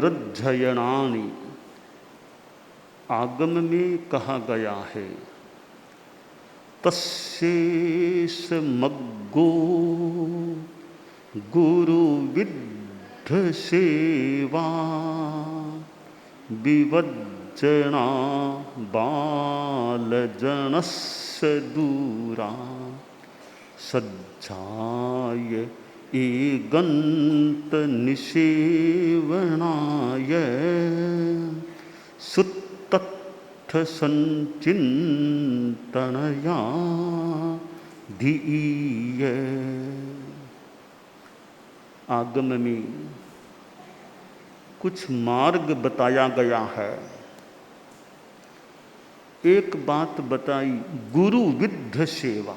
पुनरध्ययनानि, आगम में कहा गया है तस्येष मग्गो गुरु विद्ध सेवा विवज्जना बालजनस्य दूरा सज्जाय एगंत निषेवणाय सुत्तत्थ संचिन्तनया धीय। आगम में कुछ मार्ग बताया गया है। एक बात बताई, गुरु विद्ध सेवा,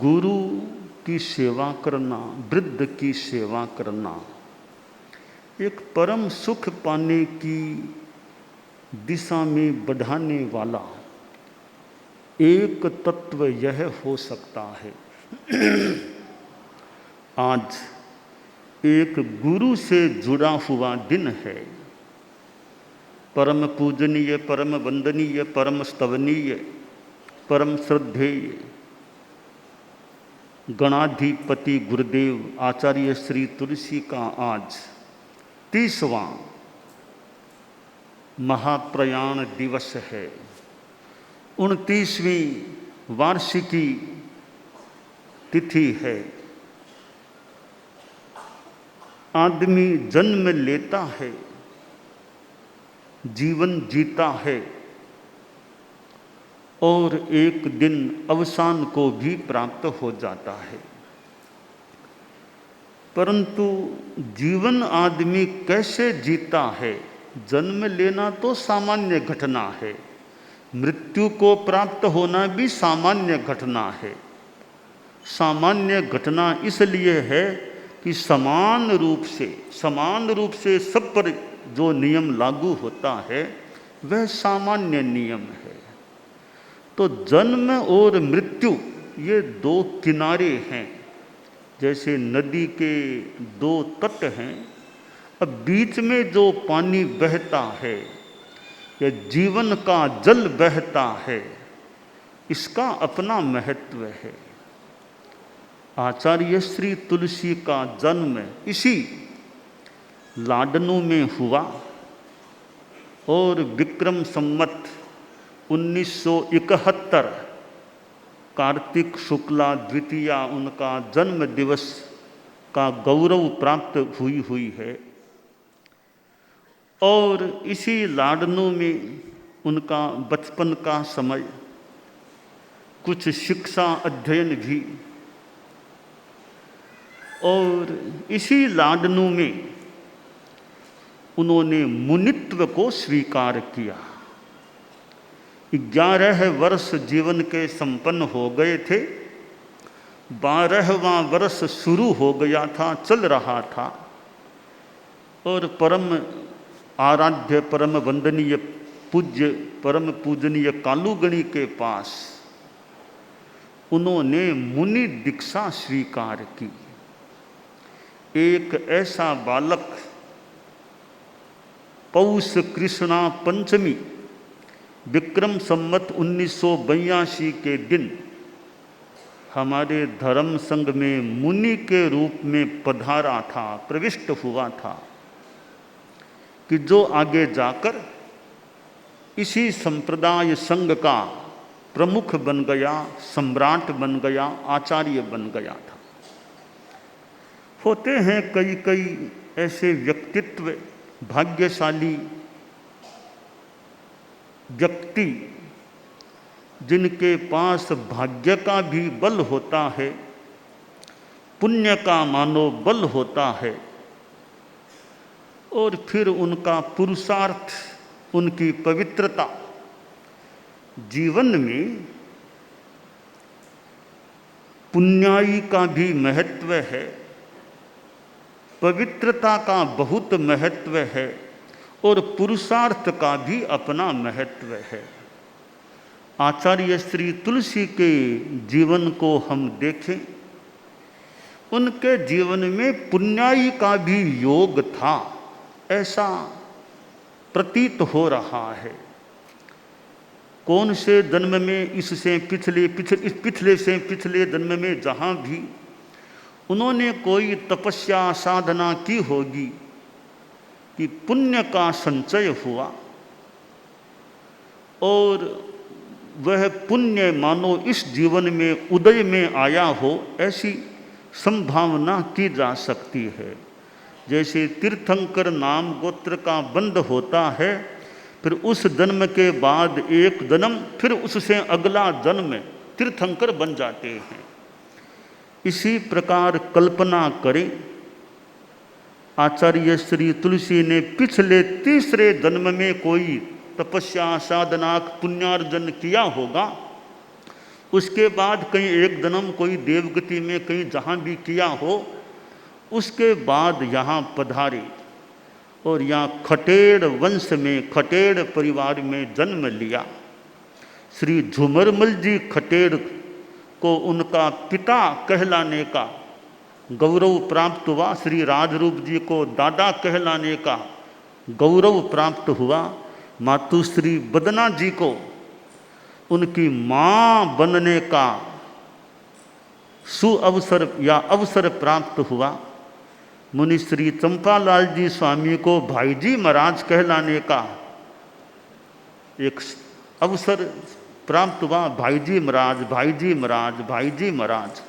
गुरु की सेवा करना, वृद्ध की सेवा करना, एक परम सुख पाने की दिशा में बढ़ाने वाला एक तत्व यह हो सकता है। आज एक गुरु से जुड़ा हुआ दिन है, परम पूजनीय, परम वंदनीय, परम स्तवनीय, परम श्रद्धेय गणाधिपति गुरुदेव आचार्य श्री तुलसी का आज 30वां महाप्रयाण दिवस है। 29वीं वार्षिकी तिथि है। आदमी जन्म लेता है, जीवन जीता है और एक दिन अवसान को भी प्राप्त हो जाता है। परंतु जीवन आदमी कैसे जीता है? जन्म लेना तो सामान्य घटना है, मृत्यु को प्राप्त होना भी सामान्य घटना है। सामान्य घटना इसलिए है कि समान रूप से सब पर जो नियम लागू होता है वह सामान्य नियम है। तो जन्म और मृत्यु ये दो किनारे हैं, जैसे नदी के दो तट हैं। अब बीच में जो पानी बहता है या जीवन का जल बहता है, इसका अपना महत्व है। आचार्य श्री तुलसी का जन्म इसी लाडनू में हुआ और विक्रम संवत 1971 कार्तिक शुक्ला द्वितीया उनका जन्म दिवस का गौरव प्राप्त हुई है। और इसी लाडनू में उनका बचपन का समय, कुछ शिक्षा अध्ययन भी, और इसी लाडनू में उन्होंने मुनित्व को स्वीकार किया। 11 वर्ष जीवन के संपन्न हो गए थे, 12वां वर्ष शुरू हो गया था, चल रहा था, और परम आराध्य, परम वंदनीय, पूज्य, परम पूजनीय कालूगणी के पास उन्होंने मुनि दीक्षा स्वीकार की। एक ऐसा बालक पौष कृष्णा पंचमी विक्रम संवत 1982 के दिन हमारे धर्म संघ में मुनि के रूप में पधारा था, प्रविष्ट हुआ था, कि जो आगे जाकर इसी संप्रदाय संघ का प्रमुख बन गया, सम्राट बन गया, आचार्य बन गया था। होते हैं कई कई ऐसे व्यक्तित्व, भाग्यशाली व्यक्ति जिनके पास भाग्य का भी बल होता है, पुण्य का मानो बल होता है, और फिर उनका पुरुषार्थ, उनकी पवित्रता जीवन में पुण्याई का भी महत्व है, पवित्रता का बहुत महत्व है, और पुरुषार्थ का भी अपना महत्व है। आचार्य श्री तुलसी के जीवन को हम देखें उनके जीवन में पुण्याई का भी योग था, ऐसा प्रतीत हो रहा है। कौन से जन्म में, इससे पिछले से पिछले जन्म में जहाँ भी उन्होंने कोई तपस्या साधना की होगी कि पुण्य का संचय हुआ और वह पुण्य मानो इस जीवन में उदय में आया हो, ऐसी संभावना की जा सकती है। जैसे तीर्थंकर नाम गोत्र का बंध होता है, फिर उस जन्म के बाद एक जन्म, फिर उससे अगला जन्म तीर्थंकर बन जाते हैं। इसी प्रकार कल्पना करें, आचार्य श्री तुलसी ने पिछले तीसरे जन्म में कोई तपस्या साधना पुण्यार्जन किया होगा, उसके बाद कहीं एक जन्म कोई देवगति में कहीं जहाँ भी किया हो, उसके बाद यहाँ पधारे और यहाँ खटेड़ वंश में, खटेड़ परिवार में जन्म लिया। श्री झुमरमल जी खटेड़ को उनका पिता कहलाने का गौरव प्राप्त हुआ, श्री राजरूप जी को दादा कहलाने का गौरव प्राप्त हुआ, मातुश्री बदना जी को उनकी माँ बनने का सुअवसर या अवसर प्राप्त हुआ, मुनि श्री चंपालाल जी स्वामी को भाई जी महाराज कहलाने का एक अवसर प्राप्त हुआ, भाई जी महाराज, भाई जी महाराज, भाई जी महाराज।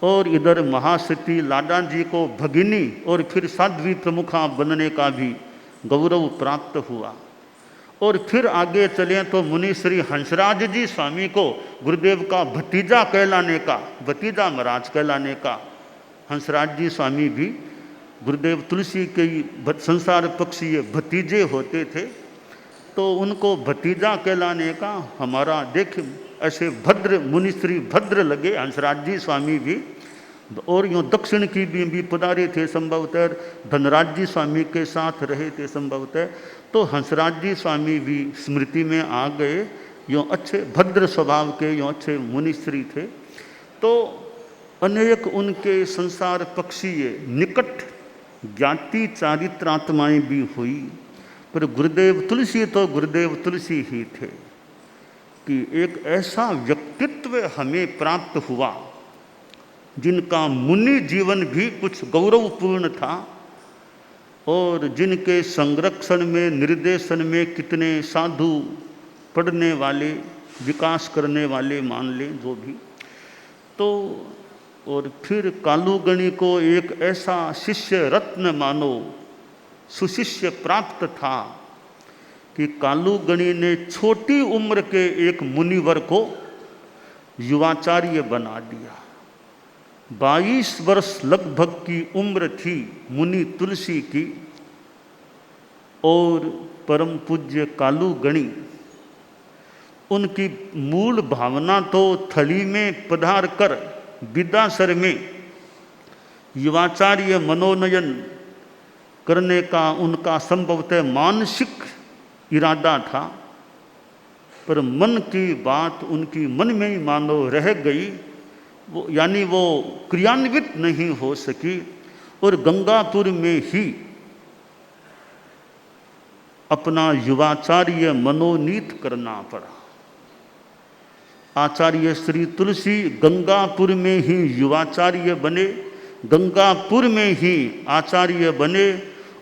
और इधर महासती लाडा जी को भगिनी और फिर साध्वी प्रमुखा बनने का भी गौरव प्राप्त हुआ। और फिर आगे चलें तो मुनि श्री हंसराज जी स्वामी को गुरुदेव का भतीजा कहलाने का, भतीजा महाराज कहलाने का, हंसराज जी स्वामी भी गुरुदेव तुलसी के संसार पक्षीय भतीजे होते थे, तो उनको भतीजा कहलाने का हमारा देख ऐसे भद्र मुनि श्री भद्र लगे हंसराज जी स्वामी भी। और यूँ दक्षिण की भी पधारे थे, संभवतः धनराज जी स्वामी के साथ रहे थे संभवतः, तो हंसराज जी स्वामी भी स्मृति में आ गए। यूँ अच्छे भद्र स्वभाव के यूँ अच्छे मुनिश्री थे। तो अनेक उनके संसार पक्षीय निकट ज्ञाति चारित्रात्माएँ भी हुई, पर गुरुदेव तुलसी तो गुरुदेव तुलसी ही थे कि एक ऐसा व्यक्तित्व हमें प्राप्त हुआ जिनका मुनि जीवन भी कुछ गौरवपूर्ण था और जिनके संरक्षण में, निर्देशन में कितने साधु पढ़ने वाले, विकास करने वाले मान लें जो भी। तो और फिर कालूगणी को एक ऐसा शिष्य रत्न मानो सुशिष्य प्राप्त था कि कालूगणी ने छोटी उम्र के एक मुनिवर को युवाचार्य बना दिया। 22 वर्ष लगभग की उम्र थी मुनि तुलसी की, और परम पूज्य कालूगणी उनकी मूल भावना तो थली में पधार कर विद्यासर में युवाचार्य मनोनयन करने का उनका संभवतः मानसिक इरादा था, पर मन की बात उनकी मन में ही मानो रह गई, वो यानी वो क्रियान्वित नहीं हो सकी और गंगापुर में ही अपना युवाचार्य मनोनीत करना पड़ा। आचार्य श्री तुलसी गंगापुर में ही युवाचार्य बने, गंगापुर में ही आचार्य बने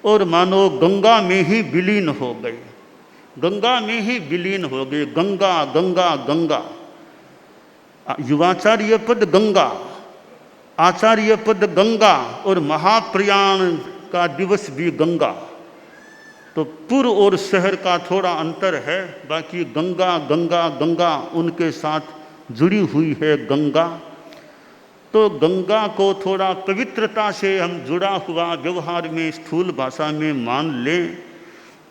और मानो गंगा में ही विलीन हो गए, गंगा में ही विलीन हो गए। गंगा गंगा गंगा, युवाचार्य पद गंगा, आचार्य पद गंगा और महाप्रयाण का दिवस भी गंगा। तो पुर और शहर का थोड़ा अंतर है, बाकी गंगा गंगा गंगा उनके साथ जुड़ी हुई है गंगा। तो गंगा को थोड़ा पवित्रता से हम जुड़ा हुआ व्यवहार में स्थूल भाषा में मान लें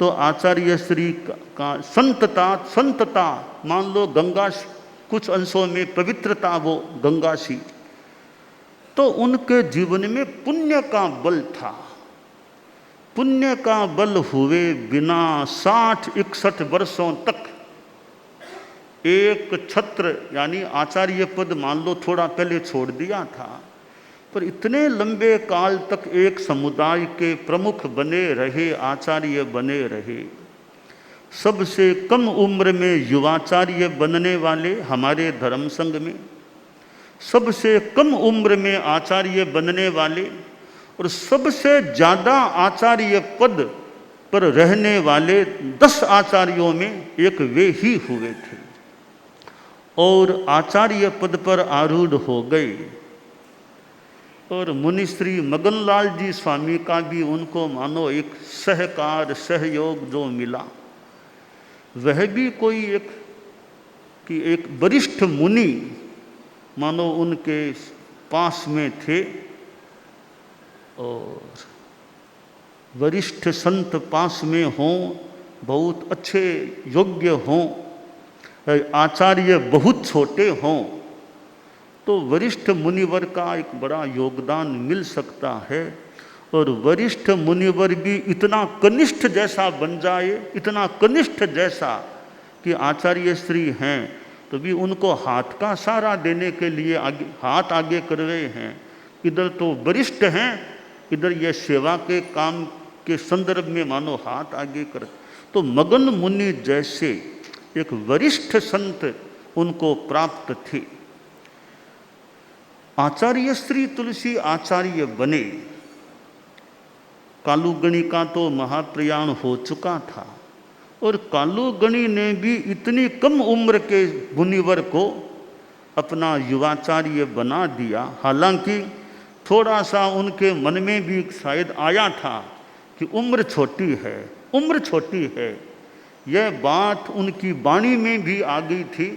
तो आचार्य श्री का संतता मान लो गंगा, कुछ अंशों में पवित्रता वो गंगा सी। तो उनके जीवन में पुण्य का बल था, पुण्य का बल हुए बिना 60-61 वर्षों तक एक छत्र यानी आचार्य पद मान लो थोड़ा पहले छोड़ दिया था, पर इतने लंबे काल तक एक समुदाय के प्रमुख बने रहे, आचार्य बने रहे। सबसे कम उम्र में युवाचार्य बनने वाले हमारे धर्म संघ में, सबसे कम उम्र में आचार्य बनने वाले और सबसे ज़्यादा आचार्य पद पर रहने वाले 10 आचार्यों में एक वे ही हुए थे और आचार्य पद पर आरूढ़ हो गए। और मुनिश्री मगनलाल जी स्वामी का भी उनको मानो एक सहकार सहयोग जो मिला, वह भी कोई एक वरिष्ठ मुनि मानो उनके पास में थे। और वरिष्ठ संत पास में हों, बहुत अच्छे योग्य हों, आचार्य बहुत छोटे हों, तो वरिष्ठ मुनिवर का एक बड़ा योगदान मिल सकता है। और वरिष्ठ मुनिवर भी इतना कनिष्ठ जैसा बन जाए, इतना कनिष्ठ जैसा कि आचार्य श्री हैं तो भी उनको हाथ का सहारा देने के लिए हाथ आगे कर रहे हैं। इधर तो वरिष्ठ हैं, इधर ये सेवा के काम के संदर्भ में मानो हाथ आगे कर। तो मगन मुनि जैसे एक वरिष्ठ संत उनको प्राप्त थे। आचार्य श्री तुलसी आचार्य बने। कालूगणी का तो महाप्रयाण हो चुका था और कालूगणी ने भी इतनी कम उम्र के मुनिवर को अपना युवाचार्य बना दिया। हालांकि थोड़ा सा उनके मन में भी शायद आया था कि उम्र छोटी है, उम्र छोटी है। यह बात उनकी वाणी में भी आ गई थी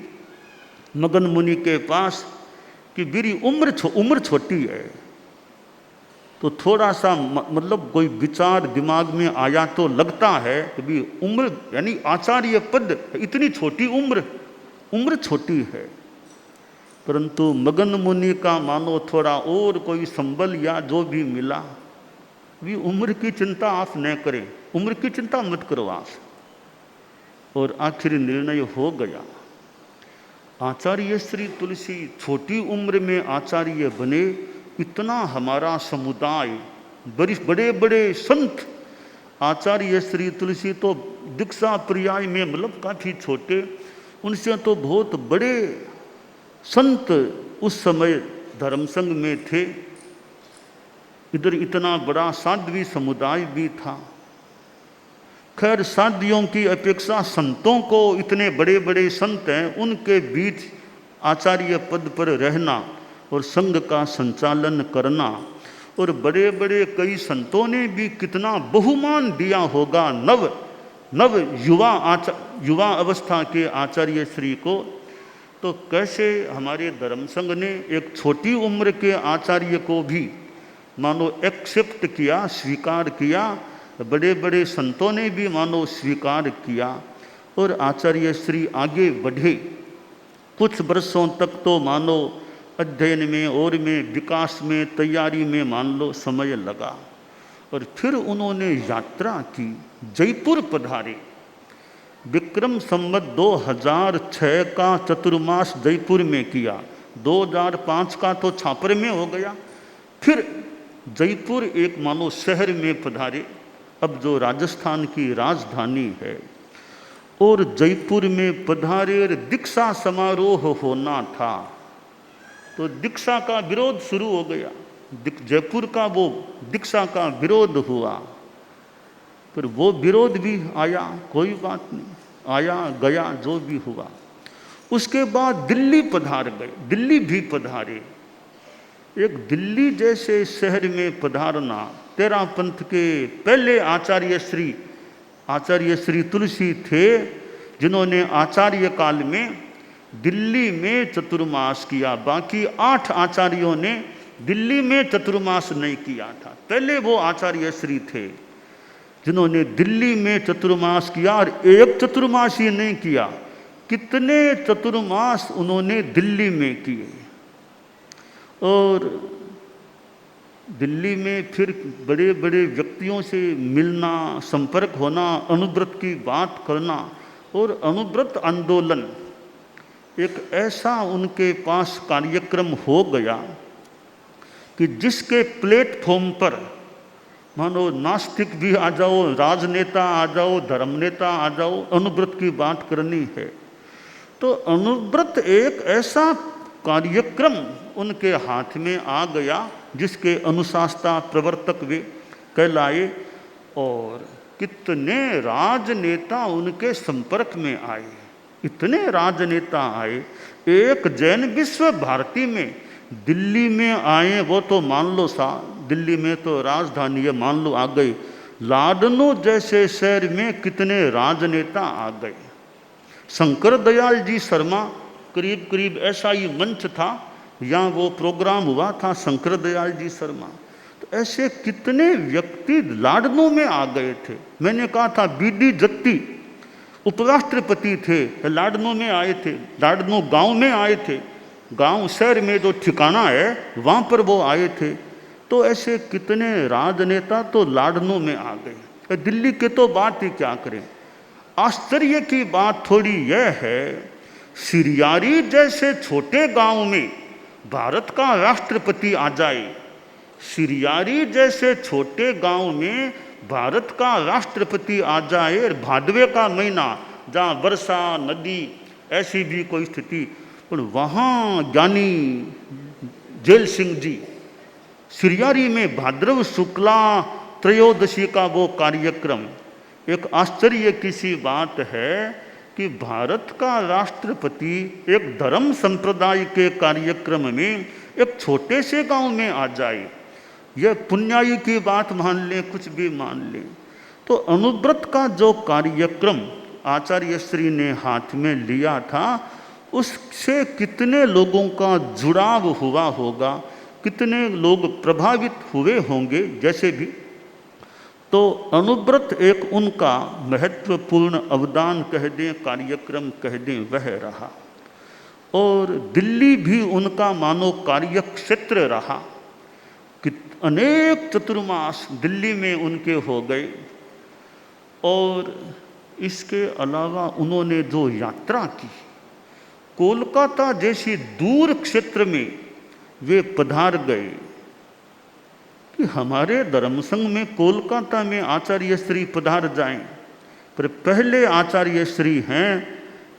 मगन मुनि के पास कि मेरी उम्र छोटी है। तो थोड़ा सा मतलब कोई विचार दिमाग में आया तो लगता है कि भी उम्र यानी आचार्य पद, इतनी छोटी उम्र छोटी है। परंतु मगन मुनि का मानो थोड़ा और कोई संबल या जो भी मिला, भी उम्र की चिंता आप न करें, उम्र की चिंता मत करो आप। और आखिर निर्णय हो गया। आचार्य श्री तुलसी छोटी उम्र में आचार्य बने। इतना हमारा समुदाय, बड़े बड़े संत, आचार्य श्री तुलसी तो दीक्षा पर्याय में मतलब काफ़ी छोटे, उनसे तो बहुत बड़े संत उस समय धर्म संघ में थे। इधर इतना बड़ा साध्वी समुदाय भी था। खैर साध्वियों की अपेक्षा संतों को, इतने बड़े बड़े संत हैं, उनके बीच आचार्य पद पर रहना और संघ का संचालन करना, और बड़े बड़े कई संतों ने भी कितना बहुमान दिया होगा नव युवा अवस्था के आचार्य श्री को। तो कैसे हमारे धर्म संघ ने एक छोटी उम्र के आचार्य को भी मानो एक्सेप्ट किया, स्वीकार किया, बड़े बड़े संतों ने भी मानो स्वीकार किया और आचार्य श्री आगे बढ़े। कुछ वर्षों तक तो मानो अध्ययन में और में विकास में तैयारी में मान लो समय लगा। और फिर उन्होंने यात्रा की, जयपुर पधारे। विक्रम संवत 2006 का चतुर्मास जयपुर में किया, 2005 का तो छापर में हो गया। फिर जयपुर एक मानो शहर में पधारे, अब जो राजस्थान की राजधानी है। और जयपुर में पधारे और दीक्षा समारोह होना था, तो दीक्षा का विरोध शुरू हो गया। जयपुर का वो दीक्षा का विरोध हुआ, पर वो विरोध भी आया, कोई बात नहीं, आया गया जो भी हुआ। उसके बाद दिल्ली पधार गए, दिल्ली भी पधारे। एक दिल्ली जैसे शहर में पधारना, तेरा पंथ के पहले आचार्य श्री तुलसी थे जिन्होंने आचार्य काल में दिल्ली में चतुर्मास किया। बाकी 8 आचार्यों ने दिल्ली में चतुर्मास नहीं किया था। पहले वो आचार्य श्री थे जिन्होंने दिल्ली में चतुर्मास किया, और एक चतुर्मास ही नहीं किया, कितने चतुर्मास उन्होंने दिल्ली में किए। और दिल्ली में फिर बड़े बड़े व्यक्तियों से मिलना, संपर्क होना, अनुव्रत की बात करना, और अनुव्रत आंदोलन एक ऐसा उनके पास कार्यक्रम हो गया कि जिसके प्लेटफॉर्म पर मानो नास्तिक भी आ जाओ, राजनेता आ जाओ, धर्मनेता आ जाओ, अनुव्रत की बात करनी है तो अनुव्रत एक ऐसा कार्यक्रम उनके हाथ में आ गया जिसके अनुशासता प्रवर्तक वे कहलाए और कितने राजनेता उनके संपर्क में आए, इतने राजनेता आए। एक जैन विश्व भारती में दिल्ली में आए वो तो मान लो सा, दिल्ली में तो राजधानी है मान लो आ गई, लाडनो जैसे शहर में कितने राजनेता आ गए। शंकर दयाल जी शर्मा करीब करीब ऐसा ही मंच था, यहाँ वो प्रोग्राम हुआ था शंकर दयाल जी शर्मा, तो ऐसे कितने व्यक्ति लाडनों में आ गए थे। मैंने कहा था बीडी जत्ती उपराष्ट्रपति थे, लाडनों में आए थे, लाडनों गांव में आए थे, गांव शहर में जो ठिकाना है वहाँ पर वो आए थे। तो ऐसे कितने राजनेता तो लाडनों में आ गए। दिल्ली के तो बात ही क्या करें। आश्चर्य की बात थोड़ी यह है, सिरियारी जैसे छोटे गांव में भारत का राष्ट्रपति आ जाए, सिरियारी जैसे छोटे गांव में भारत का राष्ट्रपति आ जाए, भादवे का महीना जहाँ वर्षा नदी ऐसी भी कोई स्थिति, पर वहाँ ज्ञानी जेल सिंह जी सिरियारी में भाद्रव शुक्ला त्रयोदशी का वो कार्यक्रम, एक आश्चर्य की सी बात है कि भारत का राष्ट्रपति एक धर्म संप्रदाय के कार्यक्रम में एक छोटे से गांव में आ जाए, यह पुण्याई की बात मान लें, कुछ भी मान लें। तो अनुव्रत का जो कार्यक्रम आचार्य श्री ने हाथ में लिया था उससे कितने लोगों का जुड़ाव हुआ होगा, कितने लोग प्रभावित हुए होंगे जैसे भी। तो अनुव्रत एक उनका महत्वपूर्ण अवदान कह दें, कार्यक्रम कह दें, वह रहा। और दिल्ली भी उनका मानो कार्य क्षेत्र रहा कि अनेक चतुर्मास दिल्ली में उनके हो गए। और इसके अलावा उन्होंने जो यात्रा की, कोलकाता जैसी दूर क्षेत्र में वे पधार गए कि हमारे धर्मसंघ में कोलकाता में आचार्य श्री पधार जाएं, पर पहले आचार्य श्री हैं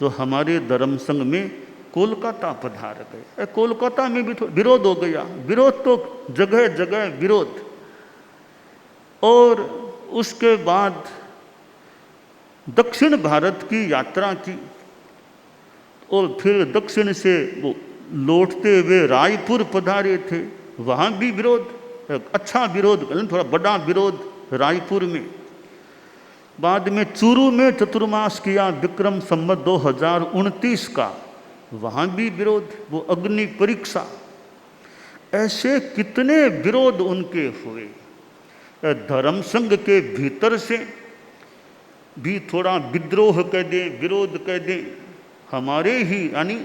जो हमारे धर्मसंघ में कोलकाता पधार गए। कोलकाता में भी विरोध हो गया, विरोध तो जगह जगह विरोध। और उसके बाद दक्षिण भारत की यात्रा की और फिर दक्षिण से वो लौटते हुए रायपुर पधारे थे, वहाँ भी विरोध, अच्छा विरोध, थोड़ा बड़ा विरोध रायपुर में। बाद में चूरू में चतुर्मास किया विक्रम संवत 2029 का, वहाँ भी विरोध, वो अग्नि परीक्षा। ऐसे कितने विरोध उनके हुए। धर्म संघ के भीतर से भी थोड़ा विद्रोह कह दें, विरोध कह दें, हमारे ही, यानी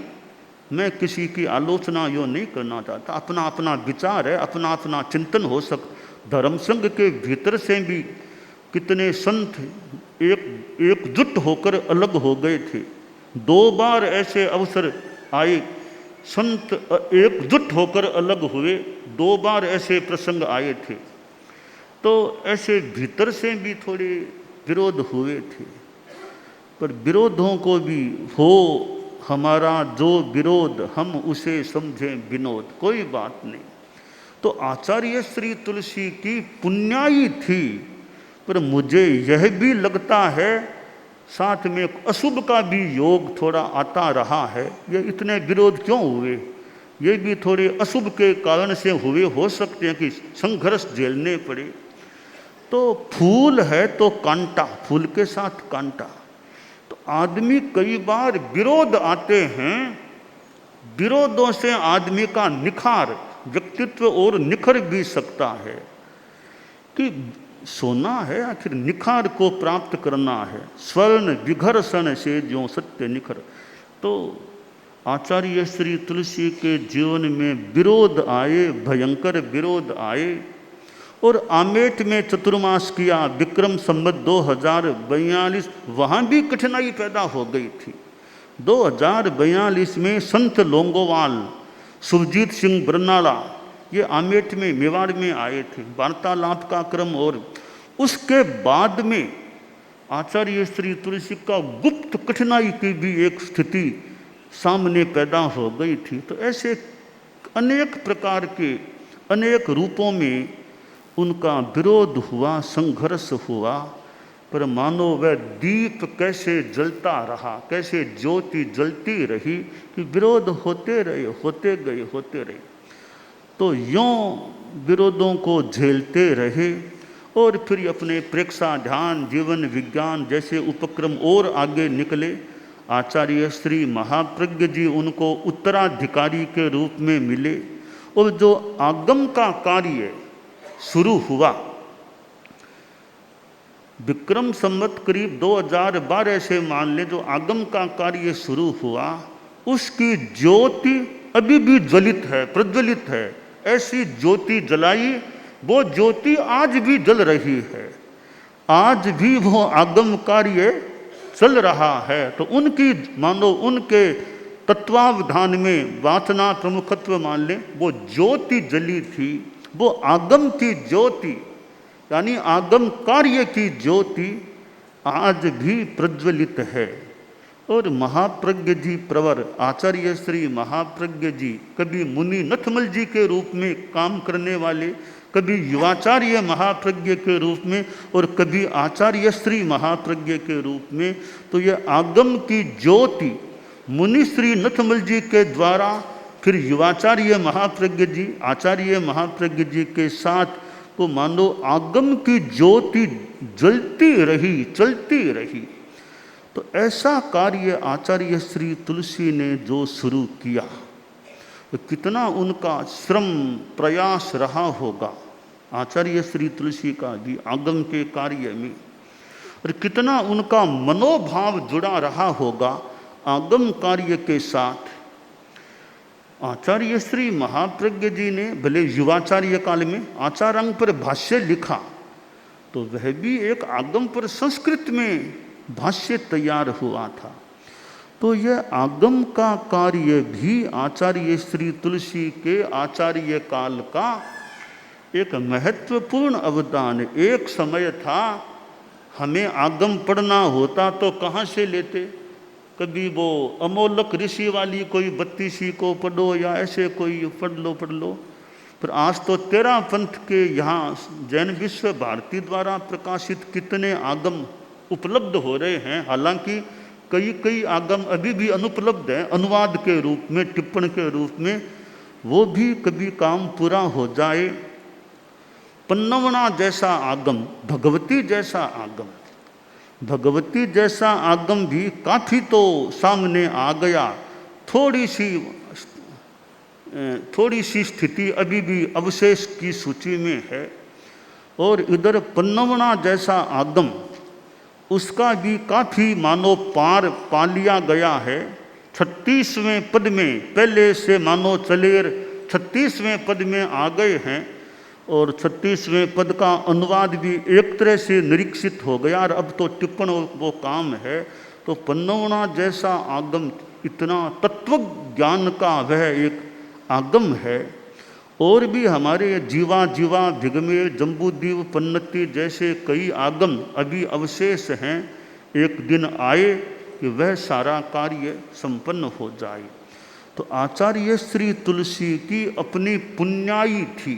मैं किसी की आलोचना यो नहीं करना चाहता, अपना अपना विचार है, अपना अपना चिंतन हो सकता। धर्म संघ के भीतर से भी कितने संत एकजुट होकर अलग हो गए थे। 2 बार ऐसे अवसर आए, संत एकजुट होकर अलग हुए, 2 बार ऐसे प्रसंग आए थे। तो ऐसे भीतर से भी थोड़े विरोध हुए थे, पर विरोधों को भी हो, हमारा जो विरोध हम उसे समझें विनोद, कोई बात नहीं। तो आचार्य श्री तुलसी की पुण्याई थी, पर मुझे यह भी लगता है साथ में अशुभ का भी योग थोड़ा आता रहा है। ये इतने विरोध क्यों हुए, ये भी थोड़े अशुभ के कारण से हुए हो सकते हैं कि संघर्ष झेलने पड़े। तो फूल है तो कांटा, फूल के साथ कांटा। तो आदमी कई बार विरोध आते हैं, विरोधों से आदमी का निखार, व्यक्तित्व और निखर भी सकता है कि सोना है, आखिर निखार को प्राप्त करना है। स्वर्ण विघर्षण से ज्यों सत्य निखर। तो आचार्य श्री तुलसी के जीवन में विरोध आए, भयंकर विरोध आए। और आमेठ में चतुर्मास किया विक्रम संवत 2042, वहाँ भी कठिनाई पैदा हो गई थी। 2042 में संत लोंगोवाल, सुरजीत सिंह बरनाला, ये आमेठ में, मेवाड़ में आए थे, वार्तालाप का क्रम। और उसके बाद में आचार्य श्री तुलसी का गुप्त कठिनाई की भी एक स्थिति सामने पैदा हो गई थी। तो ऐसे अनेक प्रकार के अनेक रूपों में उनका विरोध हुआ, संघर्ष हुआ। पर मानो वह दीप कैसे जलता रहा, कैसे ज्योति जलती रही कि विरोध होते रहे, होते गए, होते रहे। तो यों विरोधों को झेलते रहे और फिर अपने प्रेक्षा ध्यान जीवन विज्ञान जैसे उपक्रम और आगे निकले। आचार्य श्री महाप्रज्ञ जी उनको उत्तराधिकारी के रूप में मिले और जो आगम का कार्य शुरू हुआ, विक्रम संवत करीब 2012 से मान ले, जो आगम का कार्य शुरू हुआ उसकी ज्योति अभी भी ज्वलित है, प्रज्वलित है। ऐसी ज्योति जलाई, वो ज्योति आज भी जल रही है, आज भी वो आगम कार्य चल रहा है। तो उनकी मानो उनके तत्वावधान में वासना प्रमुखत्व मान लें, वो ज्योति जली थी, वो आगम की ज्योति यानी आगम कार्य की ज्योति आज भी प्रज्वलित है। और महाप्रज्ञ जी प्रवर आचार्य श्री महाप्रज्ञ जी कभी मुनि नथमल जी के रूप में काम करने वाले, कभी युवाचार्य महाप्रज्ञ के रूप में और कभी आचार्य श्री महाप्रज्ञ के रूप में। तो यह आगम की ज्योति मुनि श्री नथमल जी के द्वारा, फिर युवाचार्य महाप्रज्ञ जी, आचार्य महाप्रज्ञ जी के साथ तो मानो आगम की ज्योति जलती रही, चलती रही। तो ऐसा कार्य आचार्य श्री तुलसी ने जो शुरू किया, तो कितना उनका श्रम प्रयास रहा होगा आचार्य श्री तुलसी का भी आगम के कार्य में, और कितना उनका मनोभाव जुड़ा रहा होगा आगम कार्य के साथ। आचार्य श्री महाप्रज्ञ जी ने भले युवाचार्य काल में आचारांग पर भाष्य लिखा, तो वह भी एक आगम पर संस्कृत में भाष्य तैयार हुआ था। तो यह आगम का कार्य भी आचार्य श्री तुलसी के आचार्य काल का एक महत्वपूर्ण अवदान। एक समय था हमें आगम पढ़ना होता तो कहाँ से लेते, कभी वो अमोलक ऋषि वाली कोई 32 को पढ़ो या ऐसे कोई पढ़ लो। पर आज तो 13 पंथ के यहाँ जैन विश्व भारती द्वारा प्रकाशित कितने आगम उपलब्ध हो रहे हैं। हालांकि कई आगम अभी भी अनुपलब्ध हैं अनुवाद के रूप में, टिप्पण के रूप में, वो भी कभी काम पूरा हो जाए। पन्नवना जैसा आगम, भगवती जैसा आगम, भगवती जैसा आगम भी काफ़ी तो सामने आ गया। थोड़ी सी स्थिति अभी भी अवशेष की सूची में है। और इधर पन्नवना जैसा आगम, उसका भी काफ़ी मानो पार पा लिया गया है। 36वें पद में पहले से मानो चलेर 36वें पद में आ गए हैं और 36वें पद का अनुवाद भी एक तरह से निरीक्षित हो गया और अब तो टिप्पण वो काम है। तो पन्नवना जैसा आगम इतना तत्व ज्ञान का वह एक आगम है। और भी हमारे जीवा भिगमेर, जम्बूद्वीप, पन्नति जैसे कई आगम अभी अवशेष हैं। एक दिन आए कि वह सारा कार्य संपन्न हो जाए। तो आचार्य श्री तुलसी की अपनी पुण्याई थी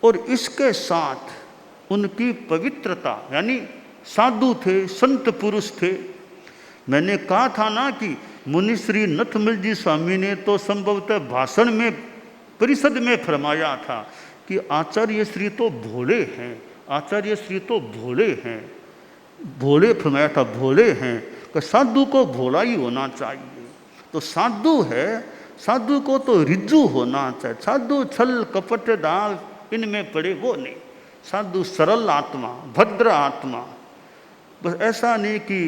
और इसके साथ उनकी पवित्रता, यानी साधु थे, संत पुरुष थे। मैंने कहा था ना कि मुनि श्री नथमल जी स्वामी ने तो संभवतः भाषण में परिषद में फरमाया था कि आचार्य श्री तो भोले हैं, आचार्य श्री तो भोले हैं, भोले फरमाया था, भोले हैं। कि साधु को भोला ही होना चाहिए। तो साधु है, साधु को तो रिज्जू होना चाहिए। साधु छल कपट दाग इनमें पड़े वो नहीं। साधु सरल आत्मा, भद्र आत्मा, बस ऐसा नहीं कि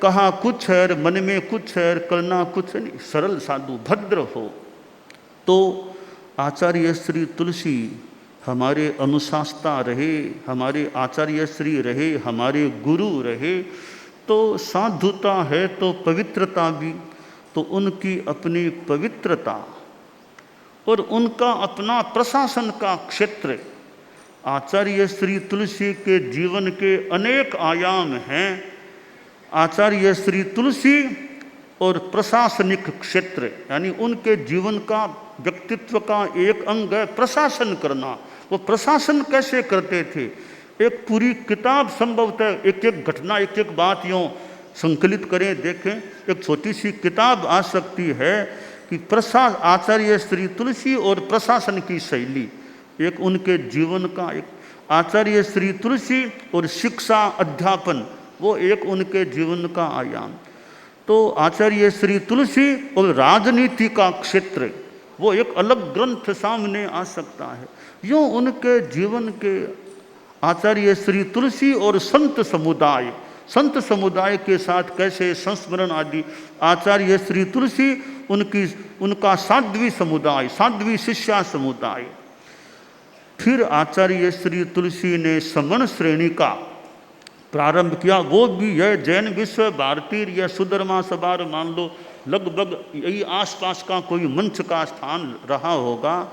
कहा कुछ है और मन में कुछ है और करना कुछ नहीं। सरल साधु भद्र हो। तो आचार्य श्री तुलसी हमारे अनुशास्ता रहे, हमारे आचार्य श्री रहे, हमारे गुरु रहे। तो साधुता है तो पवित्रता भी। तो उनकी अपनी पवित्रता और उनका अपना प्रशासन का क्षेत्र। आचार्य श्री तुलसी के जीवन के अनेक आयाम हैं। आचार्य श्री तुलसी और प्रशासनिक क्षेत्र, यानी उनके जीवन का, व्यक्तित्व का एक अंग है प्रशासन करना। वो प्रशासन कैसे करते थे? एक पूरी किताब संभवतः एक एक घटना, एक एक बात यूँ संकलित करें, देखें, एक छोटी सी किताब आ सकती है कि आचार्य श्री तुलसी और प्रशासन की शैली, एक उनके जीवन का एक। आचार्य श्री तुलसी और शिक्षा अध्यापन, वो एक उनके जीवन का आयाम। तो आचार्य श्री तुलसी और राजनीति का क्षेत्र, वो एक अलग ग्रंथ सामने आ सकता है। यूँ उनके जीवन के आचार्य श्री तुलसी और संत समुदाय के साथ कैसे संस्मरण आदि। आचार्य श्री तुलसी उनका साध्वी समुदाय, साध्वी शिष्या समुदाय। फिर आचार्य श्री तुलसी ने समण श्रेणी का प्रारंभ किया। वो भी यह जैन विश्व भारती या सुधर्मा सभा मान लो, लगभग यही आसपास का कोई मंच का स्थान रहा होगा।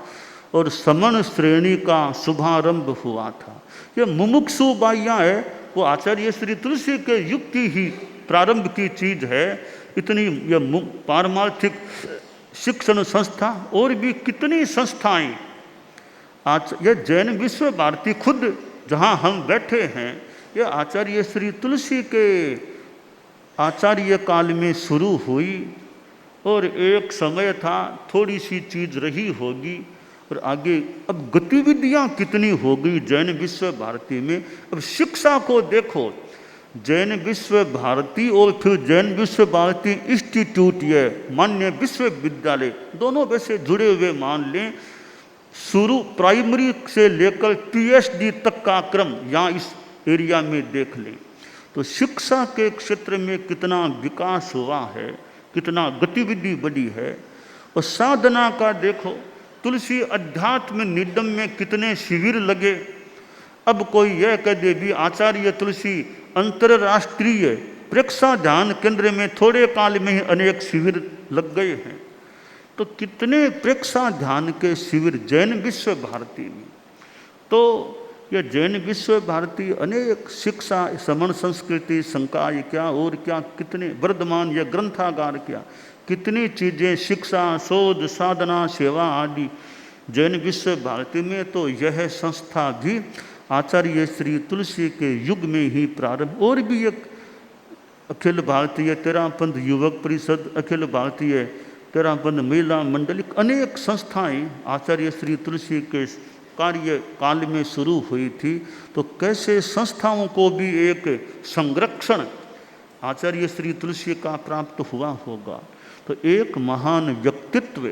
और समण श्रेणी का शुभारंभ हुआ था। ये मुमुक्षु बाइयाँ है, वो आचार्य श्री तुलसी के युग की ही प्रारंभ की चीज है। इतनी ये पारमार्थिक शिक्षण संस्था और भी कितनी संस्थाएं। आज ये जैन विश्व भारती खुद जहाँ हम बैठे हैं, ये आचार्य श्री तुलसी के आचार्य काल में शुरू हुई और एक समय था, थोड़ी सी चीज रही होगी और आगे अब गतिविधियां कितनी हो गई जैन विश्व भारती में। अब शिक्षा को देखो, जैन विश्व भारती और फिर जैन विश्व भारती इंस्टीट्यूट, ये मान्य विश्वविद्यालय, दोनों वैसे जुड़े हुए मान लें। शुरू प्राइमरी से लेकर पीएचडी तक का क्रम यहाँ इस एरिया में देख लें तो शिक्षा के क्षेत्र में कितना विकास हुआ है, कितना गतिविधि बढ़ी है। और साधना का देखो, तुलसी अध्यात्म निगम में कितने शिविर लगे। अब कोई यह कह दे भी आचार्य तुलसी अंतर्राष्ट्रीय प्रेक्षा ध्यान केंद्र में थोड़े काल में ही अनेक शिविर लग गए हैं। तो कितने प्रेक्षा ध्यान के शिविर जैन विश्व भारती में। तो यह जैन विश्व भारती अनेक शिक्षा, समण संस्कृति संकाय क्या और क्या, कितने वर्धमान या ग्रंथागार क्या, कितनी चीज़ें, शिक्षा, शोध, साधना, सेवा आदि जैन विश्व भारती में। तो यह संस्था भी आचार्य श्री तुलसी के युग में ही प्रारंभ। और भी एक अखिल भारतीय तेरापंथ युवक परिषद, अखिल भारतीय तेरापंथ महिला मंडली, अनेक संस्थाएं आचार्य श्री तुलसी के कार्य काल में शुरू हुई थी। तो कैसे संस्थाओं को भी एक संरक्षण आचार्य श्री तुलसी का प्राप्त हुआ होगा। तो एक महान व्यक्तित्व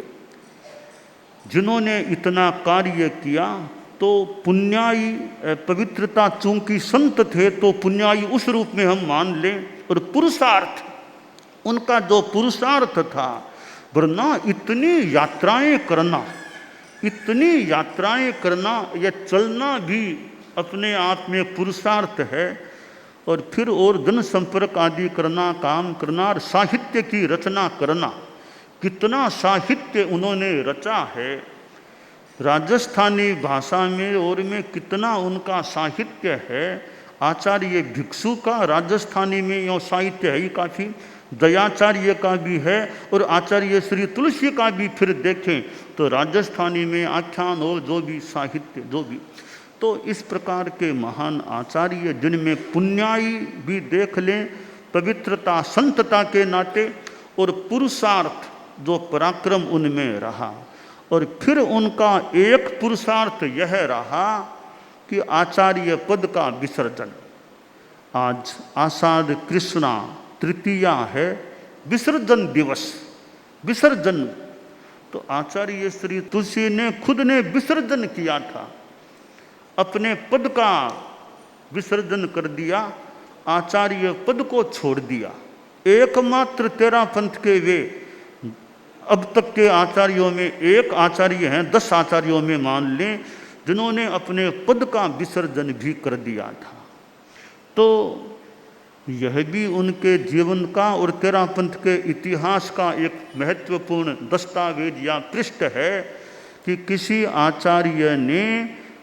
जिन्होंने इतना कार्य किया, तो पुण्याई पवित्रता, चूंकि संत थे तो पुण्याई उस रूप में हम मान लें। और पुरुषार्थ, उनका जो पुरुषार्थ था, वरना इतनी यात्राएं करना, इतनी यात्राएं करना, यह चलना भी अपने आप में पुरुषार्थ है। और फिर और जनसंपर्क आदि करना, काम करना, और साहित्य की रचना करना, कितना साहित्य उन्होंने रचा है राजस्थानी भाषा में और में, कितना उनका साहित्य है। आचार्य भिक्षु का राजस्थानी में यो साहित्य है ही काफ़ी, दयाचार्य का भी है, और आचार्य श्री तुलसी का भी फिर देखें तो राजस्थानी में आख्यान और जो भी साहित्य जो भी। तो इस प्रकार के महान आचार्य जिनमें पुण्याई भी देख लें, पवित्रता संतता के नाते, और पुरुषार्थ जो पराक्रम उनमें रहा। और फिर उनका एक पुरुषार्थ यह रहा कि आचार्य पद का विसर्जन। आज आषाढ़ कृष्णा तृतीया है, विसर्जन दिवस, विसर्जन। तो आचार्य श्री तुलसी ने खुद ने विसर्जन किया था, अपने पद का विसर्जन कर दिया, आचार्य पद को छोड़ दिया। एकमात्र तेरापंथ के वे अब तक के आचार्यों में एक आचार्य हैं, 10 आचार्यों में मान लें, जिन्होंने अपने पद का विसर्जन भी कर दिया था। तो यह भी उनके जीवन का और तेरापंथ के इतिहास का एक महत्वपूर्ण दस्तावेज या पृष्ठ है कि किसी आचार्य ने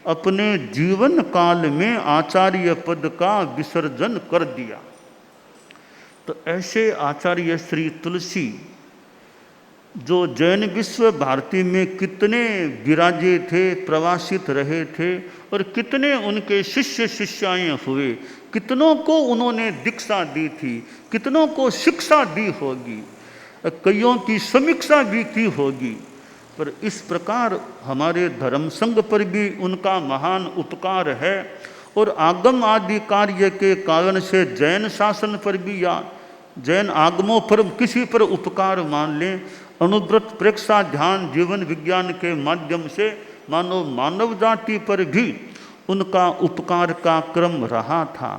अपने जीवन काल में आचार्य पद का विसर्जन कर दिया। तो ऐसे आचार्य श्री तुलसी जो जैन विश्व भारती में कितने विराजे थे, प्रवासित रहे थे, और कितने उनके शिष्य शिष्याएं हुए, कितनों को उन्होंने दीक्षा दी थी, कितनों को शिक्षा दी होगी, कईयों की समीक्षा भी की होगी। पर इस प्रकार हमारे धर्म संघ पर भी उनका महान उपकार है, और आगम आदि कार्य के कारण से जैन शासन पर भी या जैन आगमों पर किसी पर उपकार मान लें, अनुव्रत प्रेक्षा ध्यान जीवन विज्ञान के माध्यम से मानव जाति पर भी उनका उपकार का क्रम रहा था।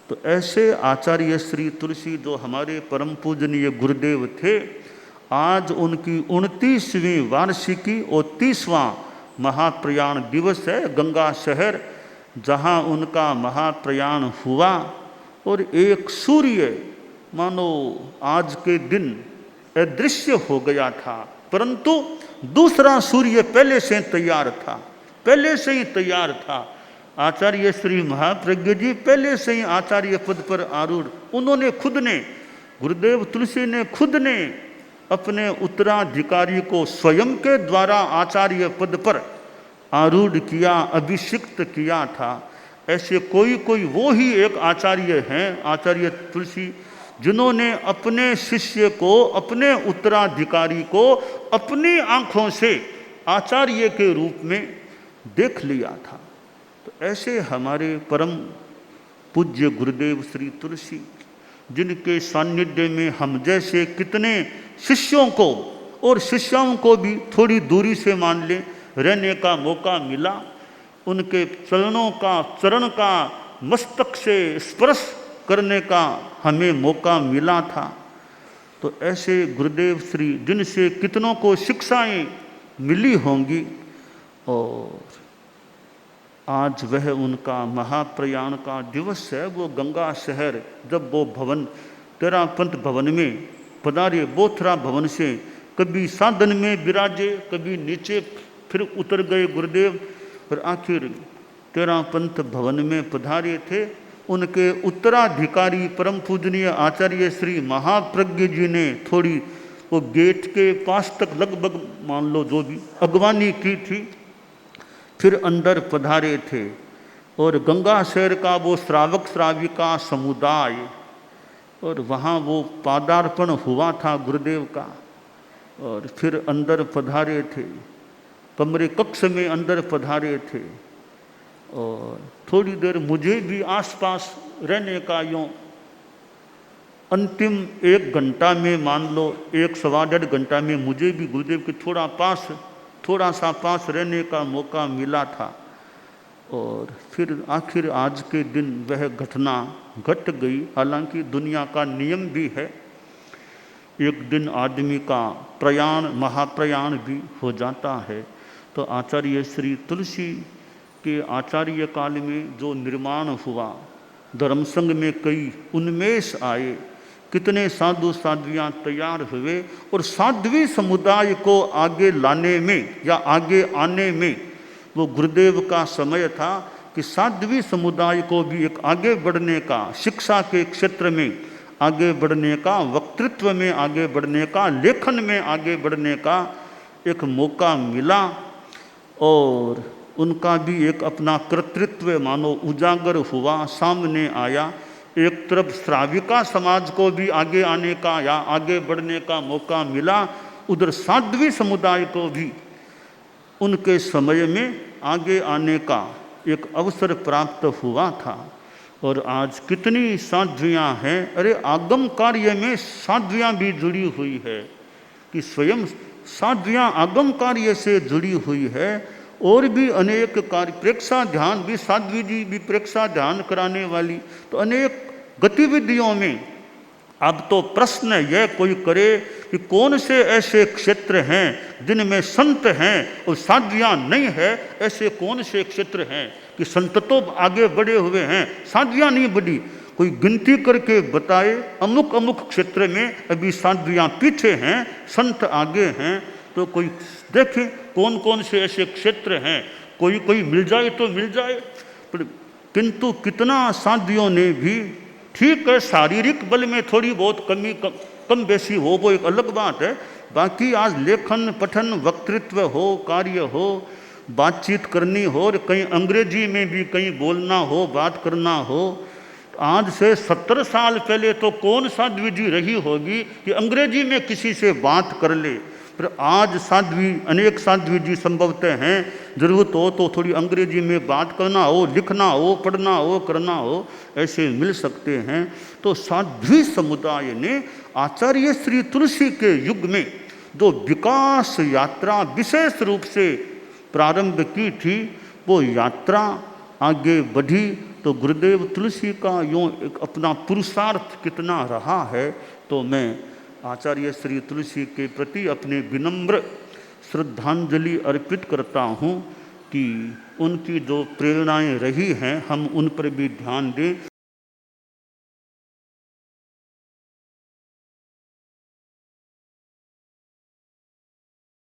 तो ऐसे आचार्य श्री तुलसी जो हमारे परम पूजनीय गुरुदेव थे, आज उनकी 29वीं वार्षिकी और 30वां महाप्रयाण दिवस है। गंगा शहर जहाँ उनका महाप्रयाण हुआ, और एक सूर्य मानो आज के दिन अदृश्य हो गया था, परंतु दूसरा सूर्य पहले से तैयार था, पहले से ही तैयार था। आचार्य श्री महाप्रज्ञ जी पहले से ही आचार्य पद पर आरूढ़, उन्होंने खुद ने, गुरुदेव तुलसी ने खुद ने अपने उत्तराधिकारी को स्वयं के द्वारा आचार्य पद पर आरूढ़ किया, अभिषिक्त किया था। ऐसे कोई वो ही एक आचार्य हैं, आचार्य तुलसी, जिन्होंने अपने शिष्य को, अपने उत्तराधिकारी को अपनी आंखों से आचार्य के रूप में देख लिया था। तो ऐसे हमारे परम पूज्य गुरुदेव श्री तुलसी, जिनके सानिध्य में हम जैसे कितने शिष्यों को और शिष्याओं को भी थोड़ी दूरी से मान लें रहने का मौका मिला, उनके चरण का मस्तक से स्पर्श करने का हमें मौका मिला था। तो ऐसे गुरुदेव श्री, जिनसे कितनों को शिक्षाएं मिली होंगी, और आज वह उनका महाप्रयाण का दिवस है। वो गंगा शहर जब वो भवन तेरापंथ भवन में पधारे, बोथरा भवन से कभी साधन में विराजे, कभी नीचे फिर उतर गए गुरुदेव, और आखिर तेरापंथ भवन में पधारे थे। उनके उत्तराधिकारी परम पूजनीय आचार्य श्री महाप्रज्ञ जी ने थोड़ी वो गेट के पास तक लगभग मान लो जो भी अगवानी की थी, फिर अंदर पधारे थे। और गंगा शहर का वो श्रावक श्राविका समुदाय, और वहाँ वो पादार्पण हुआ था गुरुदेव का, और फिर अंदर पधारे थे, कमरे कक्ष में अंदर पधारे थे। और थोड़ी देर मुझे भी आसपास रहने का, यूँ अंतिम 1 घंटा में मान लो 1-1.25 घंटा में मुझे भी गुरुदेव के थोड़ा सा पास रहने का मौका मिला था। और फिर आखिर आज के दिन वह घटना घट गई। हालांकि दुनिया का नियम भी है, एक दिन आदमी का प्रयाण महाप्रयाण भी हो जाता है। तो आचार्य श्री तुलसी के आचार्य काल में जो निर्माण हुआ, धर्म संघ में कई उन्मेष आए, कितने साधु साध्वियाँ तैयार हुए, और साध्वी समुदाय को आगे लाने में या आगे आने में वो गुरुदेव का समय था कि साध्वी समुदाय को भी एक आगे बढ़ने का, शिक्षा के क्षेत्र में आगे बढ़ने का, वक्तृत्व में आगे बढ़ने का, लेखन में आगे बढ़ने का एक मौका मिला। और उनका भी एक अपना कर्तृत्व मानो उजागर हुआ, सामने आया। एक तरफ श्राविका समाज को भी आगे आने का या आगे बढ़ने का मौका मिला, उधर साध्वी समुदाय को भी उनके समय में आगे आने का एक अवसर प्राप्त हुआ था। और आज कितनी साध्वियाँ हैं, अरे आगम कार्य में साध्वियाँ भी जुड़ी हुई है, कि स्वयं साध्वियाँ आगम कार्य से जुड़ी हुई है। और भी अनेक कार्य, प्रेक्षा ध्यान भी, साध्वी जी भी प्रेक्षा ध्यान कराने वाली, तो अनेक गतिविधियों में। अब तो प्रश्न यह कोई करे कि कौन से ऐसे क्षेत्र हैं जिनमें संत हैं और साध्वियाँ नहीं है, ऐसे कौन से क्षेत्र हैं कि संत तो आगे बढ़े हुए हैं, साध्वियाँ नहीं बढ़ी। कोई गिनती करके बताए, अमुक अमुक क्षेत्र में अभी साध्वियाँ पीछे हैं, संत आगे हैं। तो कोई देखे कौन कौन से ऐसे क्षेत्र हैं, कोई कोई मिल जाए तो मिल जाए। पर किंतु कितना साध्वियों ने भी, ठीक है शारीरिक बल में थोड़ी बहुत कमी कम बेसी हो वो एक अलग बात है, बाकी आज लेखन पठन वक्तृत्व हो, कार्य हो, बातचीत करनी हो, और कहीं अंग्रेजी में भी कहीं बोलना हो, बात करना हो, आज से 70 साल पहले तो कौन साध्वी जी रही होगी कि अंग्रेजी में किसी से बात कर ले। पर आज साध्वी, अनेक साध्वी जी संभवतः हैं, जरूरत हो तो थोड़ी अंग्रेजी में बात करना हो, लिखना हो, पढ़ना हो, करना हो, ऐसे मिल सकते हैं। तो साध्वी समुदाय ने आचार्य श्री तुलसी के युग में जो विकास यात्रा विशेष रूप से प्रारंभ की थी, वो यात्रा आगे बढ़ी। तो गुरुदेव तुलसी का यूँ एक अपना पुरुषार्थ कितना रहा है, तो मैं आचार्य श्री तुलसी के प्रति अपने विनम्र श्रद्धांजलि अर्पित करता हूँ कि उनकी जो प्रेरणाएं रही हैं हम उन पर भी ध्यान दें।